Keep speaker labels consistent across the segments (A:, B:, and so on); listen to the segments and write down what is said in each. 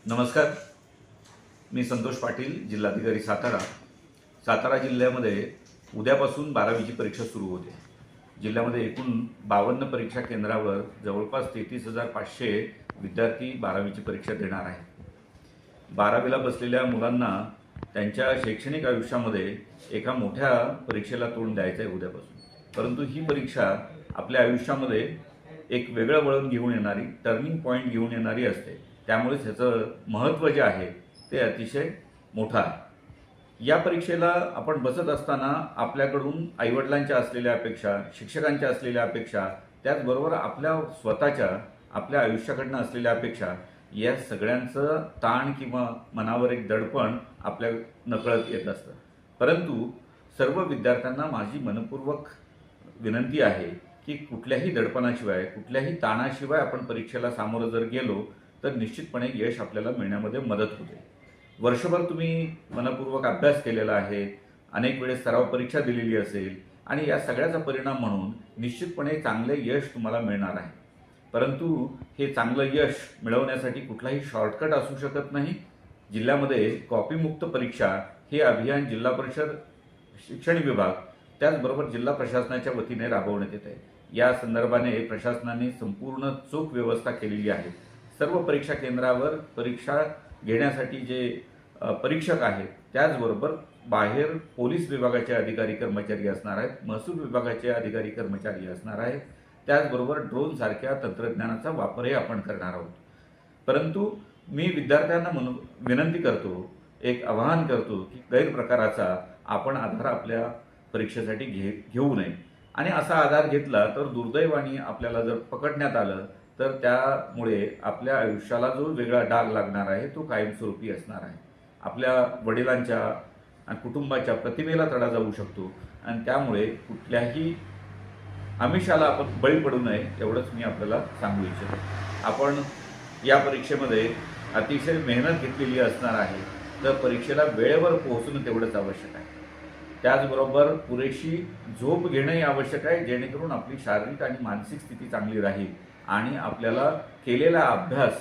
A: नमस्कार. मी संतोष पाटील, जिल्हाधिकारी सातारा. सातारा जिल्ह्यामध्ये उद्यापासून 12वीची परीक्षा सुरू होते. जिल्ह्यामध्ये एकूण 52 परीक्षा केंद्रावर जवळपास 33,500 विद्यार्थी 12वीची परीक्षा देणार आहेत. 12वीला बसलेल्या मुलांना त्यांच्या शैक्षणिक आयुष्यामध्ये एका मोठ्या परीक्षेला तोंड द्यायचं आहे उद्यापासून. परंतु ही परीक्षा आपल्या आयुष्यामध्ये एक वेगळं वळण घेऊन येणारी, टर्निंग पॉईंट घेऊन येणारी असते. त्यामुळेच ह्याचं महत्त्व जे आहे ते अतिशय मोठं आहे. या परीक्षेला आपण बसत असताना आपल्याकडून आईवडिलांच्या असलेल्या अपेक्षा, शिक्षकांच्या असलेल्या अपेक्षा, त्याचबरोबर आपल्या स्वतःच्या आपल्या आयुष्याकडनं असलेल्या अपेक्षा, या सगळ्यांचं ताण किंवा मनावर एक दडपण आपल्या नकळत येत असतं. परंतु सर्व विद्यार्थ्यांना माझी मनपूर्वक विनंती आहे की कुठल्याही दडपणाशिवाय, कुठल्याही ताणाशिवाय आपण परीक्षेला सामोरं जर गेलो तर निश्चितपणे यश आपल्याला मिळण्यामध्ये मदत होते. वर्षभर तुम्ही मनपूर्वक अभ्यास केलेला आहे, अनेक वेळेस सराव परीक्षा दिलेली असेल आणि या सगळ्याचा परिणाम म्हणून निश्चितपणे चांगले यश तुम्हाला मिळणार आहे. परंतु हे चांगलं यश मिळवण्यासाठी कुठलाही शॉर्टकट असू शकत नाही. जिल्ह्यामध्ये कॉपीमुक्त परीक्षा हे अभियान जिल्हा परिषद शिक्षण विभाग त्याचबरोबर जिल्हा प्रशासनाच्या वतीने राबवण्यात येत आहे. या संदर्भाने प्रशासनाने संपूर्ण चोख व्यवस्था केलेली आहे. सर्व परीक्षा केंद्रावर परीक्षा घेण्यासाठी जे परीक्षक आहेत, त्याचबरोबर बाहेर पोलीस विभागाचे अधिकारी कर्मचारी असणार आहेत, महसूल विभागाचे अधिकारी कर्मचारी असणार आहेत, त्याचबरोबर ड्रोन सारख्या तंत्रज्ञानाचा वापरही आपण करणार आहोत. परंतु मी विद्यार्थ्यांना विनंती करतो, एक आवाहन करतो की गैरप्रकाराचा आपण आधार आपल्या परीक्षेसाठी घेऊ नये. आणि असा आधार घेतला तर दुर्दैवाने आपल्याला जर पकडण्यात आलं तर त्यामुळे आपल्या आयुष्याला जो वेगळा डाग लागणार आहे तो कायमस्वरूपी असणार आहे. आपल्या वडिलांच्या आणि कुटुंबाच्या प्रतिमेला तडा जाऊ शकतो आणि त्यामुळे कुठल्याही आमिषाला आपण बळी पडू नये एवढंच मी आपल्याला सांगू इच्छितो. आपण या परीक्षेमध्ये अतिशय मेहनत घेतलेली असणार आहे, तर परीक्षेला वेळेवर पोहोचणं तेवढंच आवश्यक आहे. त्याचबरोबर पुरेशी झोप घेणंही आवश्यक आहे, जेणेकरून आपली शारीरिक आणि मानसिक स्थिती चांगली राहील आणि आपल्याला केलेला अभ्यास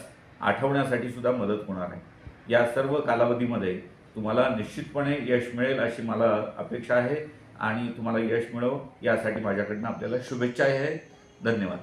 A: आठवण्यासाठी सुद्धा मदत होणार आहे. या सर्व कालावधीमध्ये तुम्हाला निश्चितपणे यश मिळेल अशी मला अपेक्षा आहे आणि तुम्हाला यश मिळो यासाठी माझ्याकडनं आपल्याला शुभेच्छा आहे. धन्यवाद.